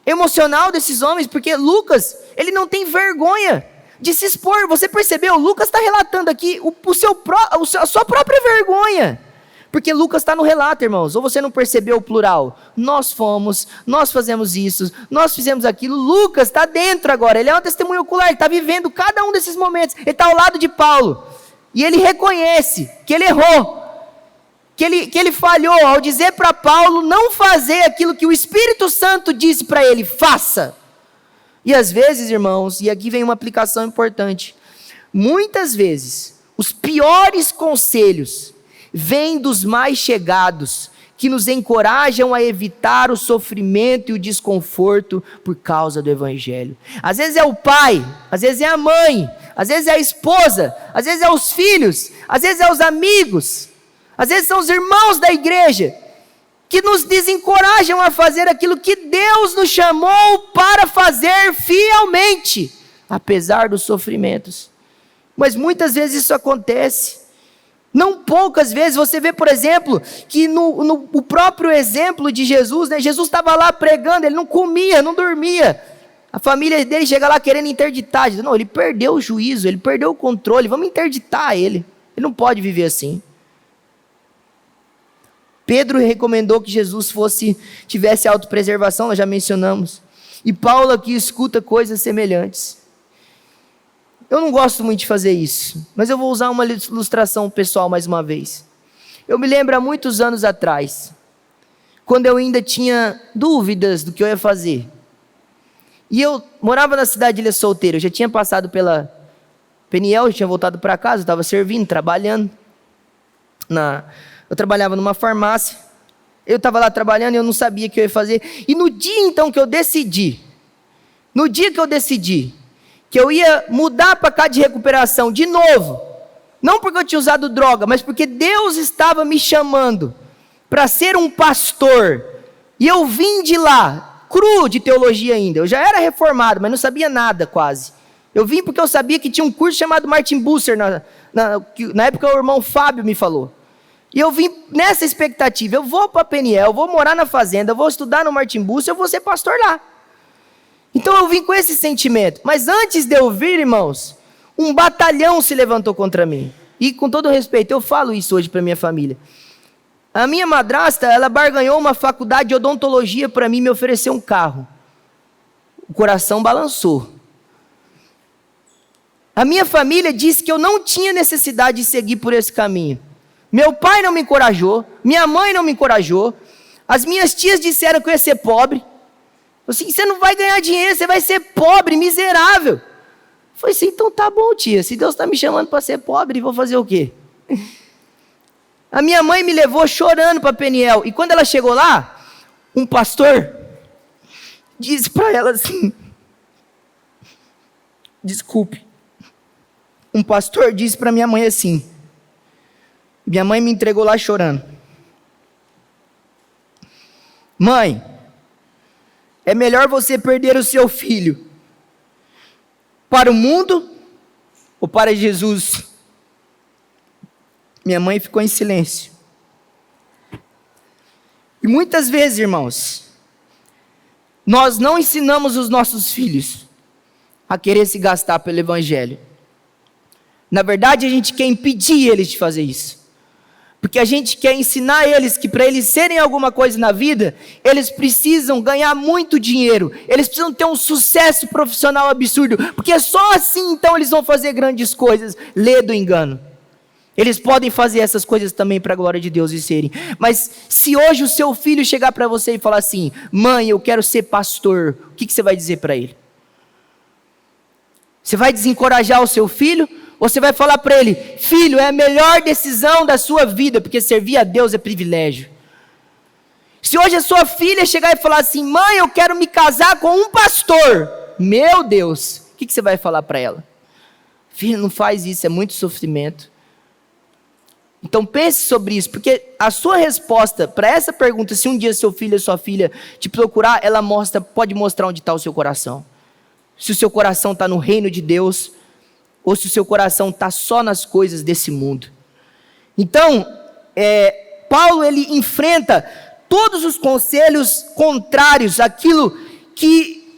emocional desses homens, porque Lucas, ele não tem vergonha de se expor. Você percebeu? Lucas está relatando aqui a sua própria vergonha, porque Lucas está no relato, irmãos. Ou você não percebeu o plural? Nós fomos, nós fazemos isso, nós fizemos aquilo. Lucas está dentro agora, ele é uma testemunha ocular, ele está vivendo cada um desses momentos, ele está ao lado de Paulo, e ele reconhece que ele errou, que ele falhou ao dizer para Paulo não fazer aquilo que o Espírito Santo disse para ele, faça. E às vezes, irmãos, e aqui vem uma aplicação importante, muitas vezes, os piores conselhos vêm dos mais chegados, que nos encorajam a evitar o sofrimento e o desconforto por causa do evangelho. Às vezes é o pai, às vezes é a mãe, às vezes é a esposa, às vezes é os filhos, às vezes é os amigos, às vezes são os irmãos da igreja, que nos desencorajam a fazer aquilo que Deus nos chamou para fazer fielmente, apesar dos sofrimentos. Mas muitas vezes isso acontece. Não poucas vezes, você vê, por exemplo, que no próprio exemplo de Jesus, né, Jesus estava lá pregando, ele não comia, não dormia. A família dele chega lá querendo interditar. Diz, não, ele perdeu o juízo, ele perdeu o controle, vamos interditar ele. Ele não pode viver assim. Pedro recomendou que Jesus tivesse autopreservação, nós já mencionamos. E Paulo aqui escuta coisas semelhantes. Eu não gosto muito de fazer isso, mas eu vou usar uma ilustração pessoal mais uma vez. Eu me lembro há muitos anos atrás, quando eu ainda tinha dúvidas do que eu ia fazer. E eu morava na cidade de Ilha Solteira, eu já tinha passado pela Peniel, já tinha voltado para casa, eu estava servindo, trabalhando. Eu trabalhava numa farmácia, eu estava lá trabalhando e eu não sabia o que eu ia fazer. E no dia então que eu decidi, que eu ia mudar para cá de recuperação de novo, não porque eu tinha usado droga, mas porque Deus estava me chamando para ser um pastor, e eu vim de lá, cru de teologia ainda, eu já era reformado, mas não sabia nada quase. Eu vim porque eu sabia que tinha um curso chamado Martin Busser, na época o irmão Fábio me falou. E eu vim nessa expectativa, eu vou para Peniel, eu vou morar na fazenda, eu vou estudar no Martin Busser, eu vou ser pastor lá. Então eu vim com esse sentimento, mas antes de eu vir, irmãos, um batalhão se levantou contra mim. E com todo respeito, eu falo isso hoje para minha família. A minha madrasta, ela barganhou uma faculdade de odontologia para mim, me ofereceu um carro. O coração balançou. A minha família disse que eu não tinha necessidade de seguir por esse caminho. Meu pai não me encorajou, minha mãe não me encorajou, as minhas tias disseram que eu ia ser pobre. Assim, você não vai ganhar dinheiro, você vai ser pobre, miserável. Falei assim, então tá bom, tia, se Deus está me chamando para ser pobre, vou fazer o quê? A minha mãe me levou chorando para Peniel, e quando ela chegou lá, um pastor disse para ela assim, desculpe, um pastor disse para minha mãe assim, minha mãe me entregou lá chorando, mãe, é melhor você perder o seu filho para o mundo ou para Jesus? Minha mãe ficou em silêncio. E muitas vezes, irmãos, nós não ensinamos os nossos filhos a querer se gastar pelo Evangelho. Na verdade, a gente quer impedir eles de fazer isso. Porque a gente quer ensinar eles que para eles serem alguma coisa na vida, eles precisam ganhar muito dinheiro. Eles precisam ter um sucesso profissional absurdo. Porque só assim então eles vão fazer grandes coisas. Lê do engano. Eles podem fazer essas coisas também para a glória de Deus e serem. Mas se hoje o seu filho chegar para você e falar assim, mãe, eu quero ser pastor, o que você vai dizer para ele? Você vai desencorajar o seu filho? Ou você vai falar para ele, filho, é a melhor decisão da sua vida, porque servir a Deus é privilégio. Se hoje a sua filha chegar e falar assim, mãe, eu quero me casar com um pastor, meu Deus, o que você vai falar para ela? Filho, não faz isso, é muito sofrimento. Então pense sobre isso, porque a sua resposta para essa pergunta, se um dia seu filho ou sua filha te procurar, ela pode mostrar onde está o seu coração. Se o seu coração está no reino de Deus, ou se o seu coração está só nas coisas desse mundo. Então, Paulo ele enfrenta todos os conselhos contrários àquilo que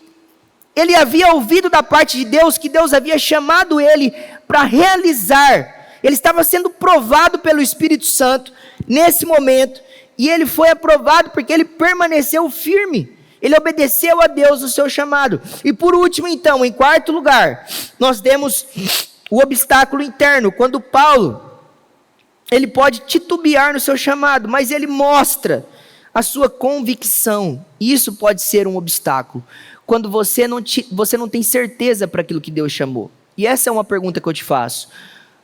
ele havia ouvido da parte de Deus, que Deus havia chamado ele para realizar. Ele estava sendo provado pelo Espírito Santo nesse momento, e ele foi aprovado porque ele permaneceu firme. Ele obedeceu a Deus o seu chamado. E por último, então, em quarto lugar, nós temos o obstáculo interno. Quando Paulo, ele pode titubear no seu chamado, mas ele mostra a sua convicção. Isso pode ser um obstáculo. Quando você não tem certeza para aquilo que Deus chamou. E essa é uma pergunta que eu te faço.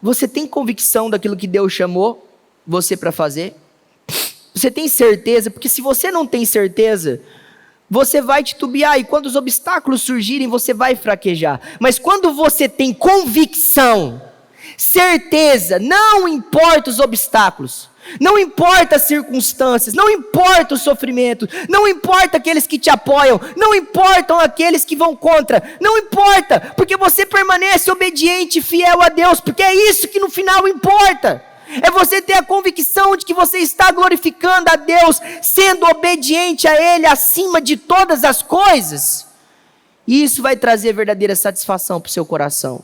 Você tem convicção daquilo que Deus chamou você para fazer? Você tem certeza? Porque se você não tem certeza, você vai titubear, e quando os obstáculos surgirem, você vai fraquejar. Mas quando você tem convicção, certeza, não importa os obstáculos, não importa as circunstâncias, não importa o sofrimento, não importa aqueles que te apoiam, não importam aqueles que vão contra, não importa, porque você permanece obediente e fiel a Deus, porque é isso que no final importa. É você ter a convicção de que você está glorificando a Deus, sendo obediente a Ele acima de todas as coisas. E isso vai trazer verdadeira satisfação para o seu coração.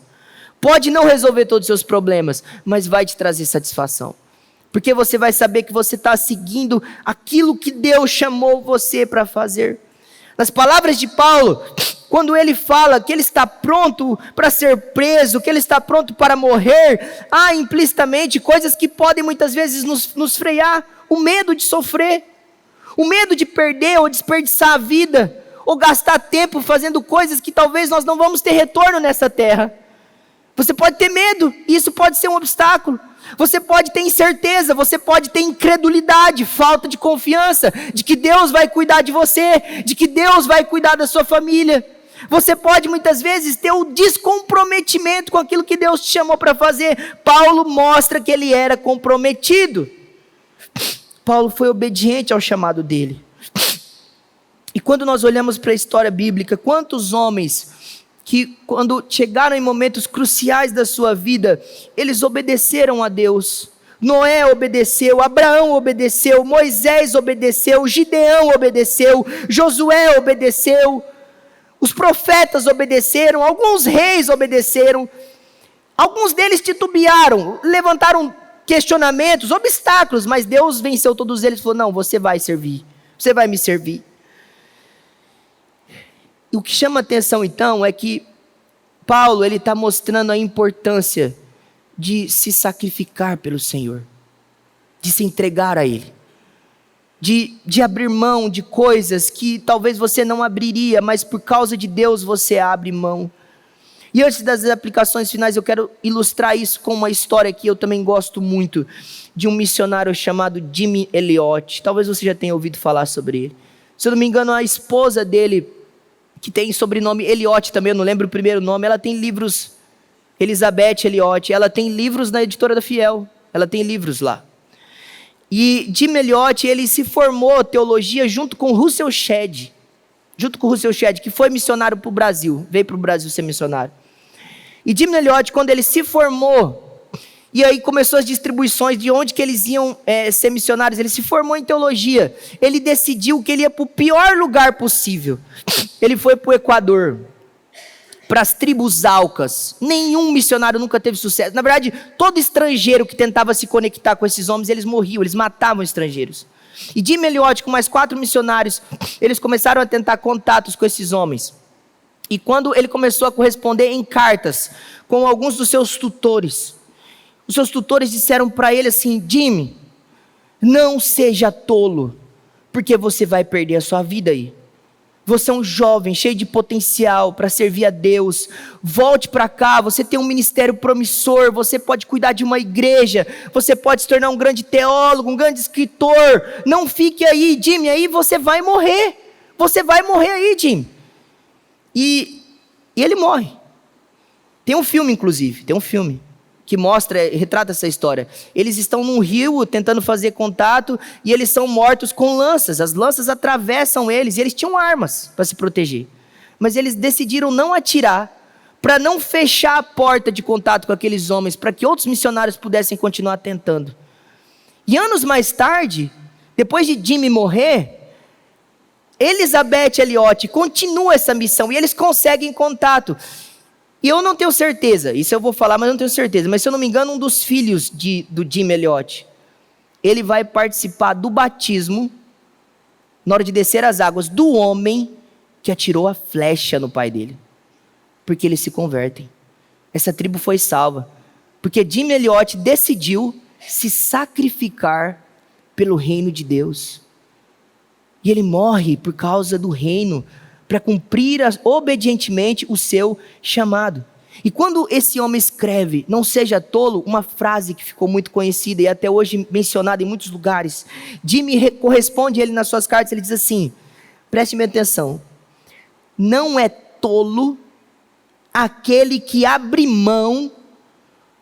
Pode não resolver todos os seus problemas, mas vai te trazer satisfação. Porque você vai saber que você está seguindo aquilo que Deus chamou você para fazer. Nas palavras de Paulo, quando ele fala que ele está pronto para ser preso, que ele está pronto para morrer, há implicitamente coisas que podem muitas vezes nos frear. O medo de sofrer, o medo de perder ou desperdiçar a vida, ou gastar tempo fazendo coisas que talvez nós não vamos ter retorno nessa terra. Você pode ter medo, e isso pode ser um obstáculo. Você pode ter incerteza, você pode ter incredulidade, falta de confiança, de que Deus vai cuidar de você, de que Deus vai cuidar da sua família. Você pode muitas vezes ter o descomprometimento com aquilo que Deus te chamou para fazer. Paulo mostra que ele era comprometido. Paulo foi obediente ao chamado dele. E quando nós olhamos para a história bíblica, quantos homens que quando chegaram em momentos cruciais da sua vida, eles obedeceram a Deus. Noé obedeceu, Abraão obedeceu, Moisés obedeceu, Gideão obedeceu, Josué obedeceu, os profetas obedeceram, alguns reis obedeceram, alguns deles titubearam, levantaram questionamentos, obstáculos, mas Deus venceu todos eles e falou, não, você vai servir, você vai me servir. E o que chama atenção então é que Paulo ele está mostrando a importância de se sacrificar pelo Senhor, de se entregar a Ele, de abrir mão de coisas que talvez você não abriria, mas por causa de Deus você abre mão. E antes das aplicações finais, eu quero ilustrar isso com uma história que eu também gosto muito, de um missionário chamado Jim Elliot. Talvez você já tenha ouvido falar sobre ele. Se eu não me engano, a esposa dele, que tem sobrenome Elliot também, eu não lembro o primeiro nome, ela tem livros, Elizabeth Elliot, ela tem livros na Editora da Fiel, ela tem livros lá. E Jim Elliot, ele se formou teologia junto com Russell Shedd, que foi missionário para o Brasil, veio para o Brasil ser missionário. E Jim Elliot, quando ele se formou, e aí começou as distribuições de onde que eles iam ser missionários, ele se formou em teologia, ele decidiu que ele ia para o pior lugar possível. Ele foi para o Equador, para as tribos Aucas. Nenhum missionário nunca teve sucesso. Na verdade, todo estrangeiro que tentava se conectar com esses homens, eles morriam, eles matavam estrangeiros. E Jim Elliot, com mais 4 missionários, eles começaram a tentar contatos com esses homens. E quando ele começou a corresponder em cartas com alguns dos seus tutores, os seus tutores disseram para ele assim: Jim, não seja tolo, porque você vai perder a sua vida aí. Você é um jovem, cheio de potencial para servir a Deus. Volte para cá, você tem um ministério promissor, você pode cuidar de uma igreja, você pode se tornar um grande teólogo, um grande escritor. Não fique aí, Jim, aí você vai morrer. Você vai morrer aí, Jim. E ele morre. Tem um filme, inclusive, que retrata essa história. Eles estão num rio tentando fazer contato e eles são mortos com lanças. As lanças atravessam eles e eles tinham armas para se proteger. Mas eles decidiram não atirar para não fechar a porta de contato com aqueles homens, para que outros missionários pudessem continuar tentando. E anos mais tarde, depois de Jimmy morrer, Elizabeth Elliot continua essa missão e eles conseguem contato. E eu não tenho certeza, isso eu vou falar, mas eu não tenho certeza. Mas se eu não me engano, um dos filhos do Jim Elliot, ele vai participar do batismo, na hora de descer as águas, do homem que atirou a flecha no pai dele. Porque eles se convertem. Essa tribo foi salva. Porque Jim Elliot decidiu se sacrificar pelo reino de Deus. E ele morre por causa do reino, para cumprir obedientemente o seu chamado. E quando esse homem escreve, não seja tolo, uma frase que ficou muito conhecida e até hoje mencionada em muitos lugares, Jimmy corresponde a ele nas suas cartas, ele diz assim, preste minha atenção, não é tolo aquele que abre mão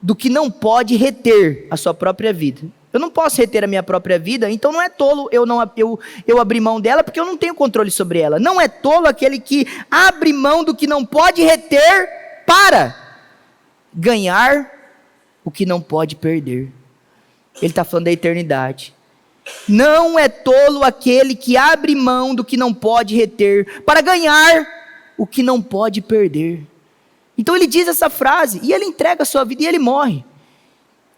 do que não pode reter a sua própria vida. Eu não posso reter a minha própria vida, então não é tolo eu abrir mão dela, porque eu não tenho controle sobre ela. Não é tolo aquele que abre mão do que não pode reter para ganhar o que não pode perder. Ele está falando da eternidade. Não é tolo aquele que abre mão do que não pode reter para ganhar o que não pode perder. Então ele diz essa frase, e ele entrega a sua vida e ele morre.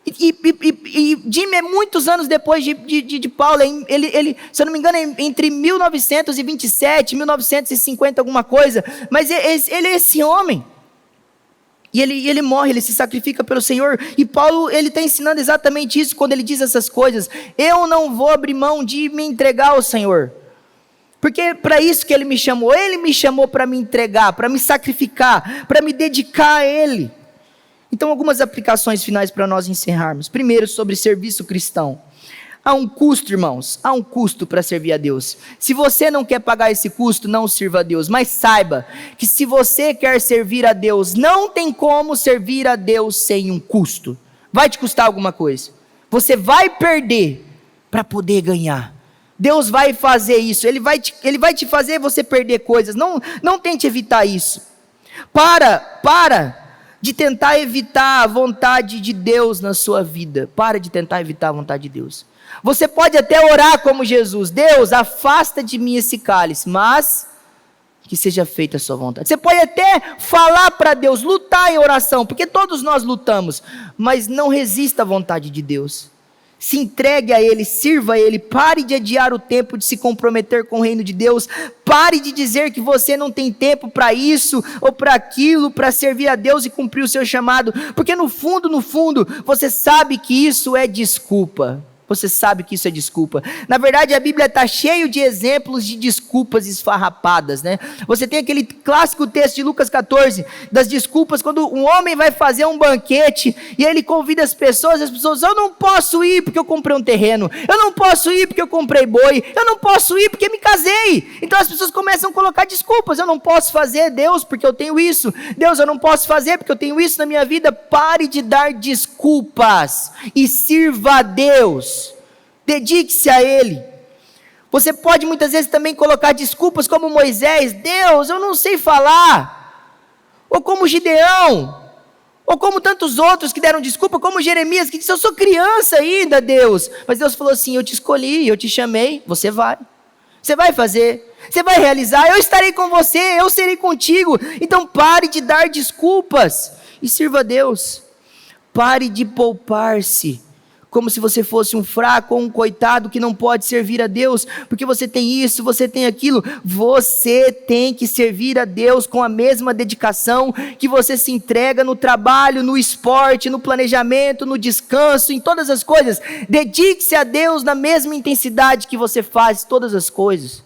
E Jim, muitos anos depois de Paulo, ele, se eu não me engano, entre 1927 e 1950 alguma coisa, mas ele é esse homem, e ele morre, ele se sacrifica pelo Senhor, e Paulo, ele está ensinando exatamente isso, quando ele diz essas coisas, eu não vou abrir mão de me entregar ao Senhor, porque para isso que ele me chamou para me entregar, para me sacrificar, para me dedicar a Ele. Então, algumas aplicações finais para nós encerrarmos. Primeiro, sobre serviço cristão. Há um custo, irmãos, há um custo para servir a Deus. Se você não quer pagar esse custo, não sirva a Deus. Mas saiba que se você quer servir a Deus, não tem como servir a Deus sem um custo. Vai te custar alguma coisa. Você vai perder para poder ganhar. Deus vai fazer isso. Ele vai te fazer você perder coisas. Não tente evitar isso. Para de tentar evitar a vontade de Deus na sua vida. Para de tentar evitar a vontade de Deus. Você pode até orar como Jesus. Deus, afasta de mim esse cálice, mas que seja feita a sua vontade. Você pode até falar para Deus, lutar em oração, porque todos nós lutamos, mas não resista à vontade de Deus. Se entregue a Ele, sirva a Ele, pare de adiar o tempo de se comprometer com o reino de Deus, pare de dizer que você não tem tempo para isso ou para aquilo, para servir a Deus e cumprir o seu chamado, porque no fundo, você sabe que isso é desculpa. Você sabe que isso é desculpa. Na verdade, a Bíblia está cheia de exemplos de desculpas esfarrapadas, né? Você tem aquele clássico texto de Lucas 14, das desculpas, quando um homem vai fazer um banquete, e ele convida as pessoas, eu não posso ir porque eu comprei um terreno, eu não posso ir porque eu comprei boi, eu não posso ir porque me casei. Então as pessoas começam a colocar desculpas, eu não posso fazer, Deus, porque eu tenho isso, Deus, eu não posso fazer porque eu tenho isso na minha vida. Pare de dar desculpas e sirva a Deus. Dedique-se a Ele. Você pode muitas vezes também colocar desculpas como Moisés: Deus, eu não sei falar. Ou como Gideão, ou como tantos outros que deram desculpa, como Jeremias, que disse: eu sou criança ainda, Deus. Mas Deus falou assim: eu te escolhi, eu te chamei, você vai fazer, você vai realizar, eu estarei com você, eu serei contigo. Então pare de dar desculpas e sirva a Deus. Pare de poupar-se como se você fosse um fraco ou um coitado que não pode servir a Deus, porque você tem isso, você tem aquilo. Você tem que servir a Deus com a mesma dedicação que você se entrega no trabalho, no esporte, no planejamento, no descanso, em todas as coisas. Dedique-se a Deus na mesma intensidade que você faz todas as coisas.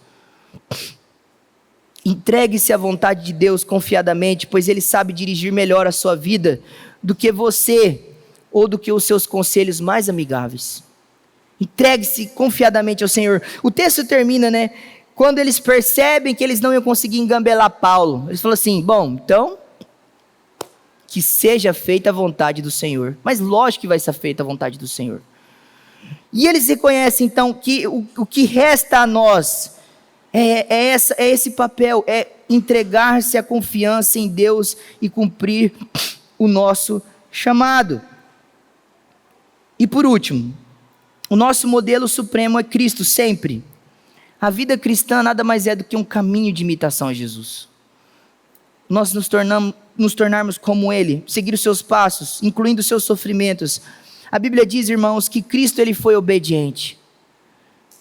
Entregue-se à vontade de Deus confiadamente, pois Ele sabe dirigir melhor a sua vida do que você, ou do que os seus conselhos mais amigáveis. Entregue-se confiadamente ao Senhor. O texto termina, né? Quando eles percebem que eles não iam conseguir engambelar Paulo, eles falam assim: bom, então, que seja feita a vontade do Senhor. Mas lógico que vai ser feita a vontade do Senhor. E eles reconhecem então que o que resta a nós é esse papel, é entregar-se à confiança em Deus e cumprir o nosso chamado. E por último, o nosso modelo supremo é Cristo sempre. A vida cristã nada mais é do que um caminho de imitação a Jesus. Nós nos tornarmos como Ele, seguir os seus passos, incluindo os seus sofrimentos. A Bíblia diz, irmãos, que Cristo Ele foi obediente.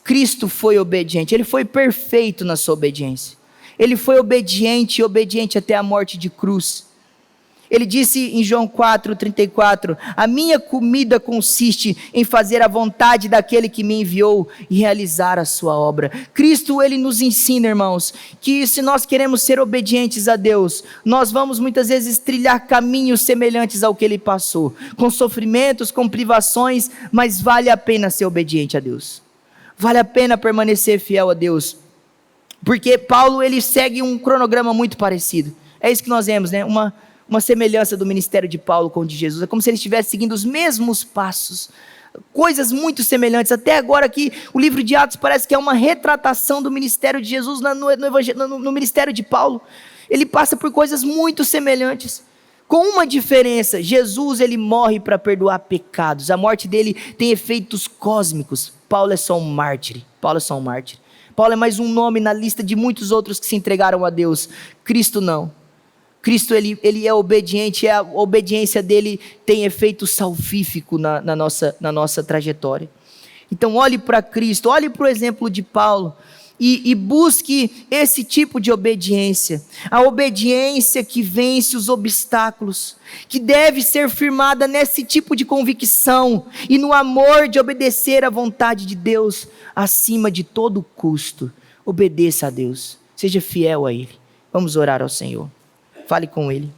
Cristo foi obediente, Ele foi perfeito na sua obediência. Ele foi obediente até a morte de cruz. Ele disse em João 4,34, a minha comida consiste em fazer a vontade daquele que me enviou e realizar a sua obra. Cristo, Ele nos ensina, irmãos, que se nós queremos ser obedientes a Deus, nós vamos muitas vezes trilhar caminhos semelhantes ao que Ele passou, com sofrimentos, com privações, mas vale a pena ser obediente a Deus. Vale a pena permanecer fiel a Deus, porque Paulo, ele segue um cronograma muito parecido. É isso que nós vemos, né? Uma semelhança do ministério de Paulo com o de Jesus. É como se ele estivesse seguindo os mesmos passos, coisas muito semelhantes. Até agora aqui, o livro de Atos parece que é uma retratação do ministério de Jesus no ministério de Paulo. Ele passa por coisas muito semelhantes, com uma diferença: Jesus, ele morre para perdoar pecados. A morte dele tem efeitos cósmicos. Paulo é só um mártir. Paulo é mais um nome na lista de muitos outros que se entregaram a Deus. Cristo não. Cristo, ele é obediente, a obediência dele tem efeito salvífico na nossa trajetória. Então olhe para Cristo, olhe para o exemplo de Paulo e busque esse tipo de obediência. A obediência que vence os obstáculos, que deve ser firmada nesse tipo de convicção e no amor de obedecer à vontade de Deus acima de todo custo. Obedeça a Deus, seja fiel a Ele. Vamos orar ao Senhor. Fale com Ele.